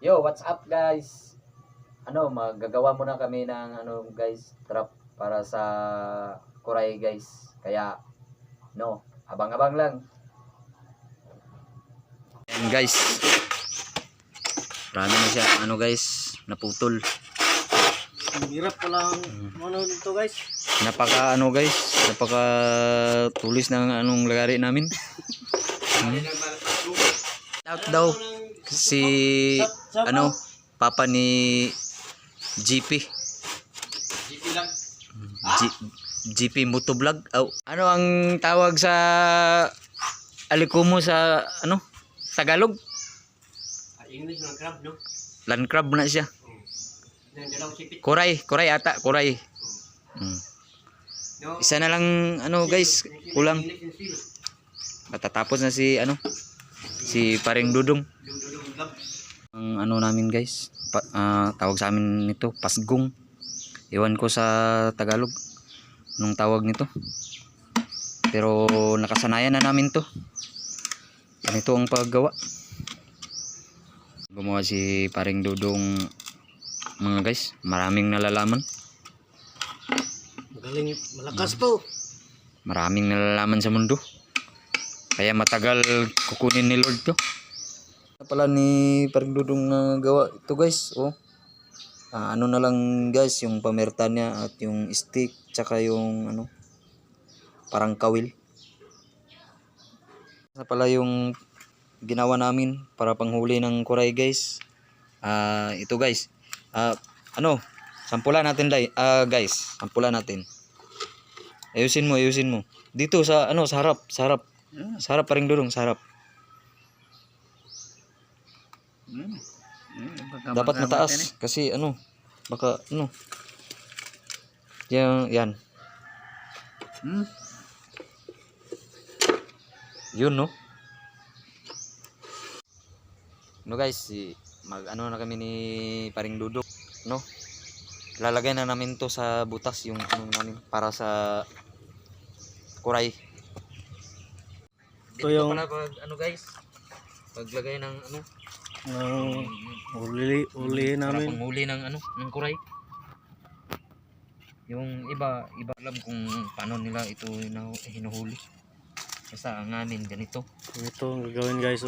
Yo, what's up guys? Magagawa muna kami ng guys, trap para sa kuray guys. Kaya abang-abang lang. And guys, marami na siya guys, naputol. Ang hirap palang nito guys. Napaka guys, napaka tulis ng lagari namin. Out daw si papa ni GP. GP Motovlog. Ano ang tawag sa alikumo sa Tagalog? English ng crab, no? Land crab na siya. Kuray ata, kuray. Isa na lang guys, kulang. Matatapos na si si Paring Dudong. Ang namin guys, tawag sa amin nito pasgong. Iwan ko sa Tagalog nung tawag nito. Pero nakasanayan na namin to. Ganito ang paggawa. Gumawa si Paring Dudong mga guys, maraming nalalaman. Magaling, malakas to. Maraming nalalaman sa mundo. Kaya matagal kukunin ni Lord to. Pala ni Paring Dudong na gawa ito guys. Na lang guys, yung pamerta niya at yung stick tsaka yung parang kawil. Pala yung ginawa namin para panghuli ng kuray guys. Ito guys. Sampulan natin guys. Sampulan natin. Ayusin mo. Dito sa sa harap. Sa harap Paring Dudong, sa harap. Dapat mataas kasi baka yan. Yun no. Guys, na kami ni Paring Dudong, lalagay na namin to sa butas yung namin para sa kuray. Ito yung guys, paglagay ng uli namin. Para panghuli ng ng kuray. Yung iba alam kung paano nila ito hinuhuli. Basta ang amin ganito. Ito ang gagawin guys.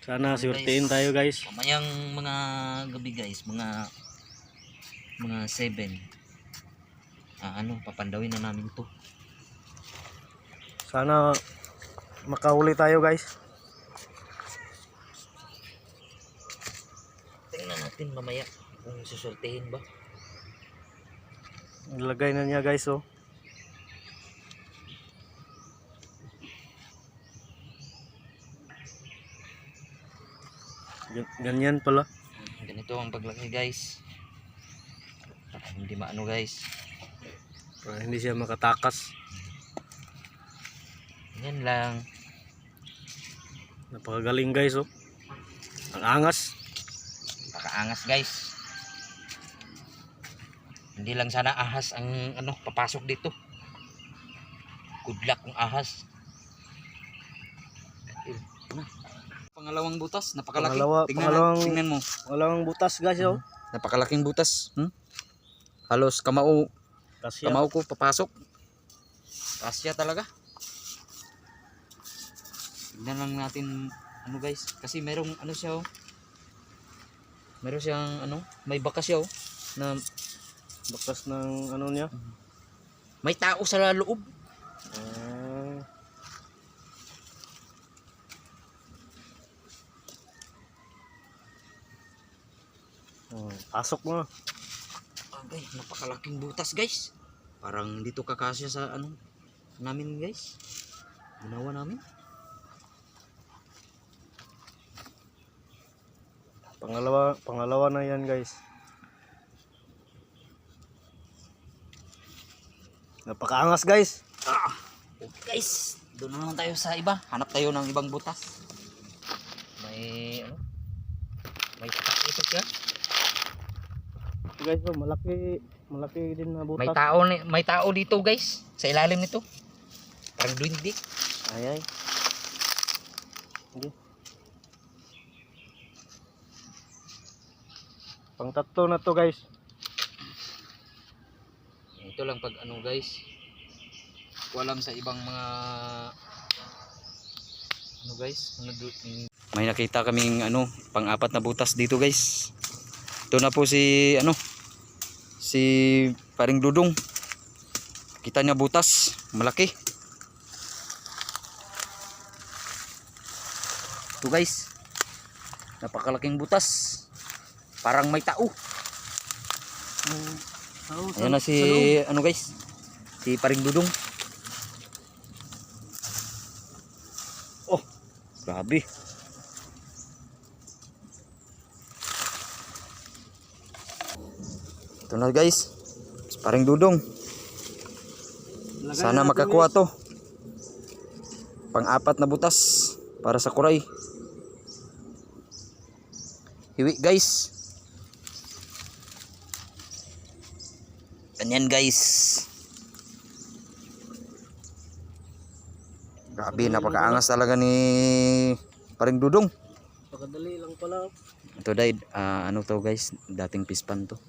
Sana swertein tayo guys. Mamayang mga gabi guys, mga 7. Papandawin na namin to. Sana makahuli tayo guys. Tingnan natin mamaya kung susultihin ba. Ilagay na niya guys. Ganyan pala. Ganito ang paglagay guys. Para hindi maano guys. Para hindi siya makatakas. Yan lang. Napakagaling guys. Ang angas. Pakaangas guys. Hindi lang sana ahas ang papasok dito. Good luck kung ahas. Pangalawang butas, napakalaki. Tingnan mo. Pangalawang butas guys. Napakalaking butas. Halos kamao ko papasok. Kasya talaga. Tignan lang natin guys, kasi merong siya meron siyang may bakas siya na bakas ng niya. May tao sa loob. Pasok mo. Okay, napakalaking butas guys. Parang dito kakasya sa namin guys. Ginawa namin. Pangalawa na yan guys. Napakaangas guys. Okay guys, doon naman tayo sa iba. Hanap tayo ng ibang butas. May ito siya. Guys, malaki din na butas. May tao dito guys, sa ilalim nito. Parang duwindi. Ay. Hindi. Pang tatlo na to guys. Ito lang pag ano guys. Walang sa ibang mga ano guys, may nakita kaming ano, pang-apat na butas dito guys. Ito na po si ano, si Paring Dudong. Kita niya butas, malaki. Ito guys, napakalaking butas. Parang may tao. Ayan na si ano guys, si Paring Dudong. Oh, grabe. Ito na guys, si Paring Dudong. Sana makakuha to. Pang-apat na butas para sa kuray. Hiwi guys. Ganyan guys. Grabe, napakaangas talaga ni Paring Dudong. Pakadali lang pala. Ito dahil ano to guys, dating pispan to.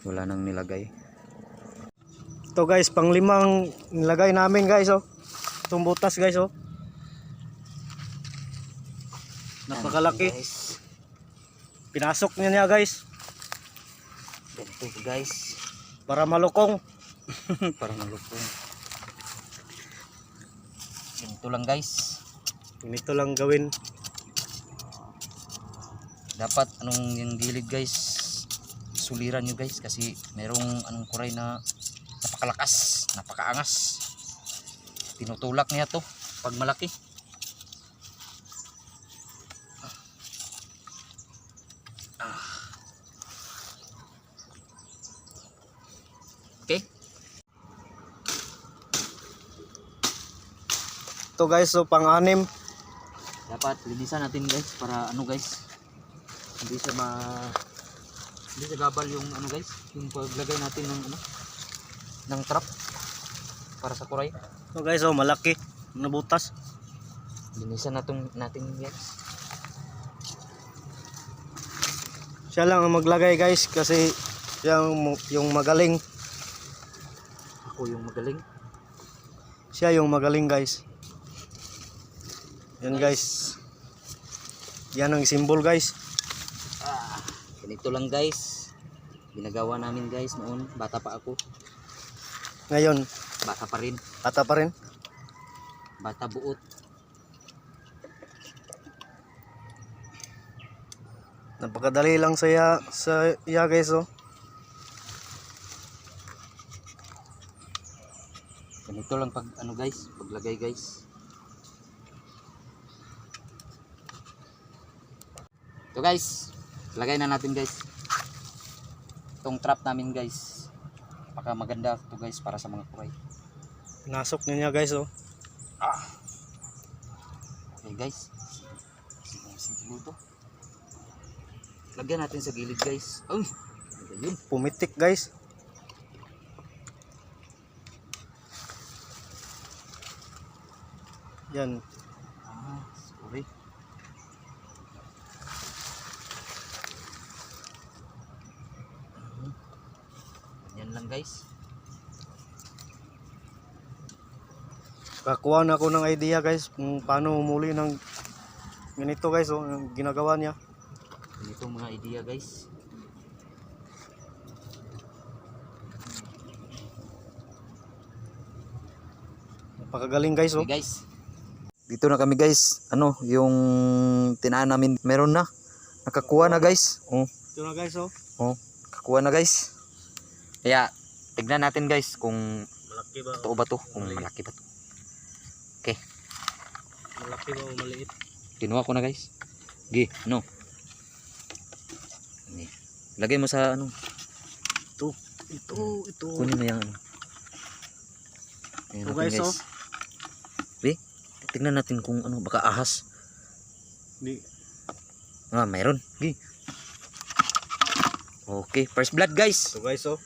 Wala nang nilagay. Ito guys, pang-limang nilagay namin guys oh. Itong butas guys oh. Napakalaki. Guys. Pinasok niya guys. Ganito guys. Para malukong. Para malupong. Ganito lang guys. Ganito lang gawin. Dapat anong yung gilid guys, suliran nyo guys kasi merong anong kuray na napakalakas, napakaangas. Tinutulak niya to pag malaki. Okay. Ito guys so pang-anim. Dapat linisan natin guys para ano guys, hindi siya gabal yung ano guys, yung paglagay natin ng ano, ng trap para sa kuray. Ito guys oh, malaki na butas. Linisan natin guys. Siya lang ang maglagay guys kasi yung magaling. Ako yung magaling. Siya yung magaling guys. Yan guys. Yan ang symbol guys. Ganito lang guys. Ginagawa namin guys noon, bata pa ako. Ngayon, Bata pa rin. bata pa rin. Bata buot. Napakadali lang sa iya guys oh. Ganito lang pag ano guys, paglagay guys. Ito guys, lagay na natin guys. Itong trap namin guys. Napaka maganda ito guys para sa mga kuray. Pinasok niya guys oh. Okay guys. Siguro to. Lagyan natin sa gilid guys. Ay, yun. Pumitik guys. Yan. Sorry. Yan lang guys. Kakuha na ako ng idea guys kung paano umuli ng ganito guys oh, yung ginagawa niya. Ito mga idea guys. Napakagaling guys oh. Okay guys. Dito na kami guys. Ano, yung tinaan namin meron na. Nakakuha na guys. Oh. Ito na guys oh. Oh, kakuha na guys. Kaya tignan natin guys kung Malaki ba? totoo ba to, kung malaki ba to. Okay, Malaki ba o maliit? kinuha ko na guys. Gi, ano? Ni. Lagay mo sa ano. Ito. Kunin mo yung ano. Ayan Ito natin, guys oh. Tignan natin kung ano, baka ahas. Di. Mayroon. Gi. Okay, first blood guys. Ito guys oh.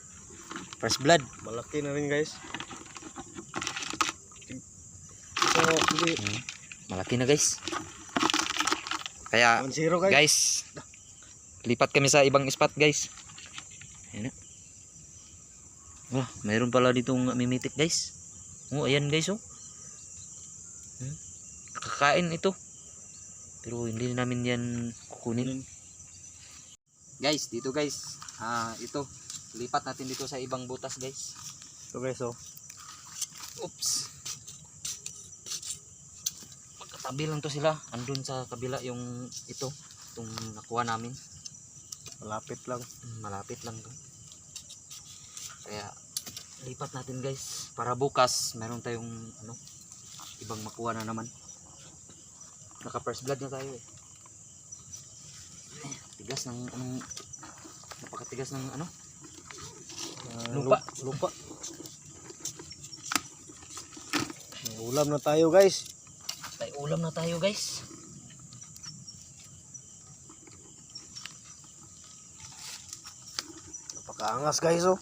First blood. Malaki na rin guys. So, hindi. Malaki na guys. Kaya 1-0 guys. guys, lipat kami sa ibang spot guys. Ayan na. Oh, mayroon pala ditong mimitik guys. Oh, ayan guys oh. Kakain ito. Pero hindi namin yan kukunin. Guys, dito guys. Ito. Lipat natin dito sa ibang butas guys. Ito guys oh. Oops. Magkatabi lang to sila. Andun sa kabila yung ito. Itong nakuha namin. Malapit lang. Malapit lang to. Kaya lipat natin guys. Para bukas meron tayong ibang makuha na naman. Naka first blood na tayo eh. Tigas ng napakatigas ng lupa. Lupa. May ulam na tayo guys. May ulam na tayo guys. Napakaangas guys oh.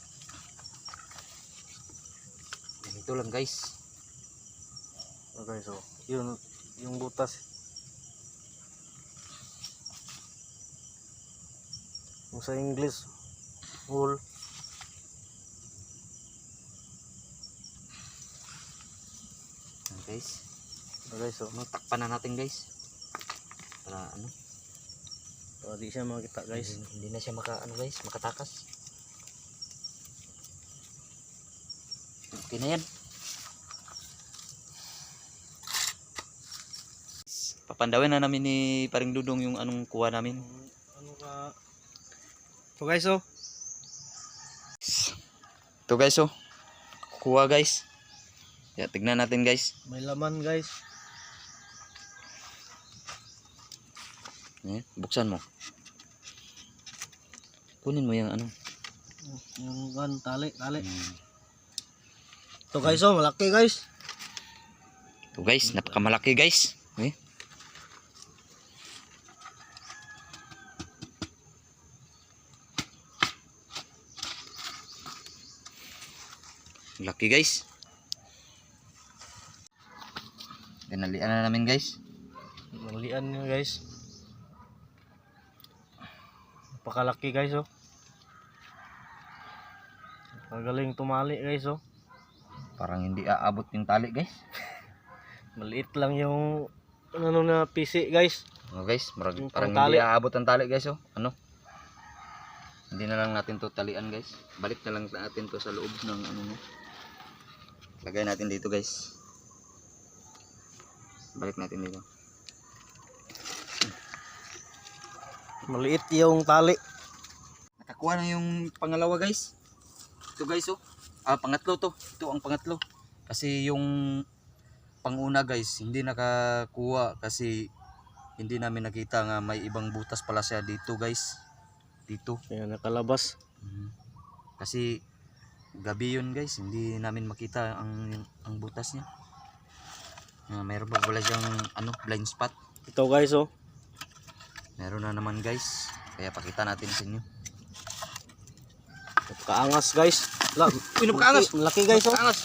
Ganito lang guys. Oh guys oh. Yun yung butas. Yung sa English hole. Guys. Oh guys oh. Takpan na natin guys. Para Oh, di siya makita guys. Hindi na siya guys, makatakas. Okay na yan. Papandawin na namin ni Paring Dudong yung anong kuha namin. Ano ka? So guys oh. Ito guys oh. Kuha guys. Ya, tignan natin guys. May laman guys. Buksan mo. Kunin mo yung Yung tali. Ito guys oh, malaki guys. Ito guys, napakamalaki guys. Laki guys. Dinalian na namin guys. Malian nyo guys. Napakalaki guys oh. Magaling tumali guys oh. Parang hindi aabot yung tali guys. Maliit lang yung na pisi guys. Guys, Yung parang tali. hindi aabot ang tali guys oh. Hindi na lang natin to talian guys. Balik na lang natin to sa loob ng lagay natin dito guys. Balik natin dito. Maliit yung tali. Nakakuha na yung pangalawa guys. Ito guys oh. Pangatlo to. Ito ang pangatlo. Kasi yung panguna guys, hindi nakakuha kasi hindi namin nakita nga may ibang butas pala siya dito guys. Dito. Kaya nakalabas. Kasi gabi yun guys, hindi namin makita ang butas niya. Mayroon pa pala siyang blind spot. Ito guys oh. Meron na naman guys. Kaya pakita natin sa inyo. Napakaangas guys. Uy, napakaangas. Malaki guys oh. Napakaangas.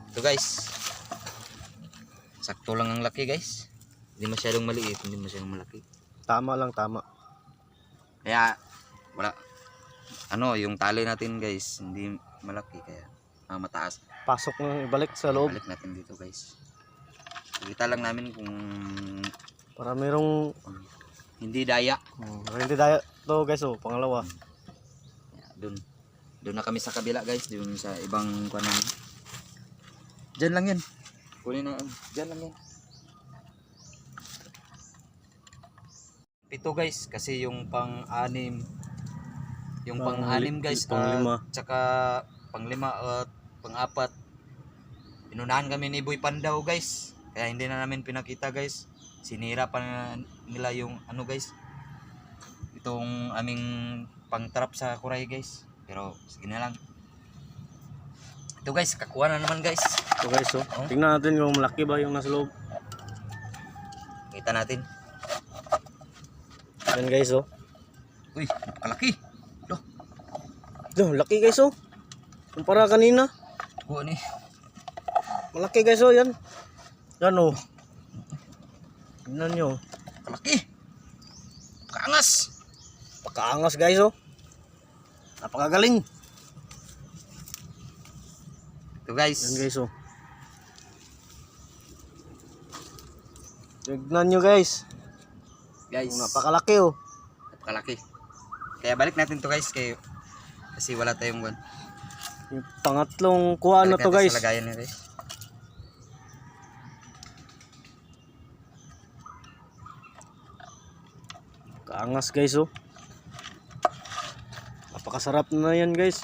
Ito guys. Sakto lang ang laki guys. Hindi masyadong maliit, hindi masyadong malaki. Tama lang, tama. Kaya wala yung tali natin guys, hindi malaki kaya mataas. Pasok na ibalik sa loob. Balik natin dito guys. Kita lang namin kung Para merong hindi daya. hindi daya to guys oh, pangalawa. Doon na kami sa kabila guys, doon sa ibang kuan namin. Diyan lang yan. Kunin na, diyan lang yan. Pito guys, kasi yung pang-anim guys, pang-lima. tsaka pang-lima at pang-apat. Inunahan kami ni Boy Pandaw guys. Kaya hindi na namin pinakita guys. Sinira pa nila yung guys. Itong aming pang-trap sa kuray guys. Pero sige na lang. Ito guys, kakuha na naman guys. Ito guys oh. Tingnan natin kung malaki ba yung nasa loob. Kita natin. Yan guys oh. Uy, napakalaki. Laki guys oh. Kumpara kanina. Kuha ni. Malaki guys oh yan. Yan oh. Tingnan nyo. Kalaki. Kaangas. Pakaangas guys oh. Napakagaling. Ito guys. Yan guys oh. Tignan nyo guys. Guys. Napakalaki oh. Napakalaki. Kaya balik natin to guys kasi wala tayong one. Yung pangatlong kuha na Balik to natin guys. sa lagayan niya guys. Kaangas guys oh. Napakasarap na yan guys.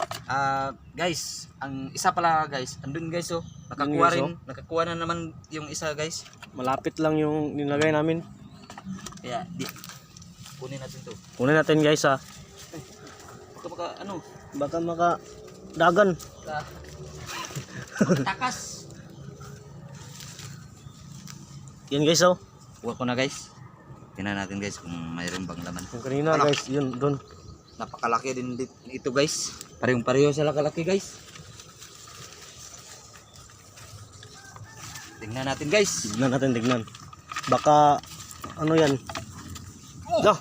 Guys, ang isa pala guys, andun guys oh. Andun, Nakakuha guys, rin, nakakuha na naman yung isa guys. Malapit lang yung nilagay namin. Kaya kunin natin to. Kunin natin guys ha. Baka ano, Baka maka dagan. takas. Yan guys oh. Kuha ko na guys. Tingnan natin guys kung mayroon bang laman. Yung kanina Ano? guys, yun doon. Napakalaki din ito guys. Parehong-pareho sila kalaki guys. Tingnan natin guys. Tignan. Baka ano yan? Dah,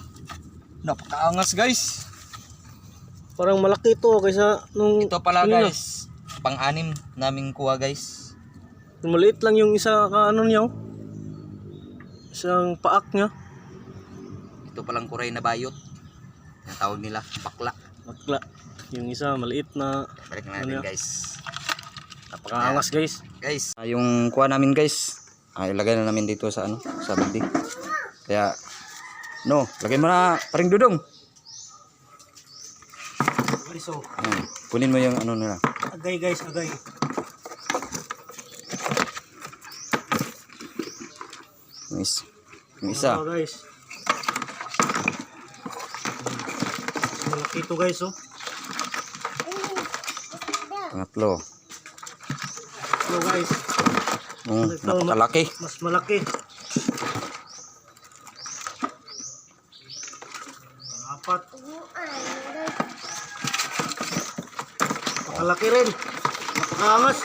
Napakaangas guys. parang malaki ito kaysa nung Ito pala kanina. guys. Pang-anim naming kuha guys. Maliit lang yung isa ka ano niya. Oh. Isang paak niya. Ito palang kuray na bayot. Ang tawag nila, bakla. Bakla. Yung isa maliit na Balik na Ano natin yan? guys. napakaangas guys. Guys, yung kuha namin guys, ilagay na namin dito sa ano, sa balde. Kaya lagay mo na paring dudong. Guys oh. Kunin mo yung ano nila. Agay guys, agay. Yung isa. Oh, guys. Malaki ito guys oh. Pangatlo. So guys, Napakalaki. mas malaki. Apat. Napakalaki rin. Napakaangas.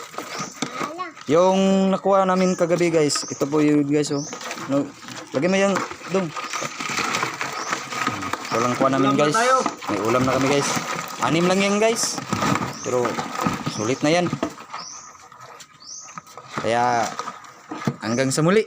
Yung nakuha namin kagabi guys, ito po yung guys oh. Lagay mo yung dong. Ito lang kuha namin Ulam na guys. tayo. May ulam na kami guys. 6 lang yan guys. Pero sulit na yan. Kaya hanggang sa muli.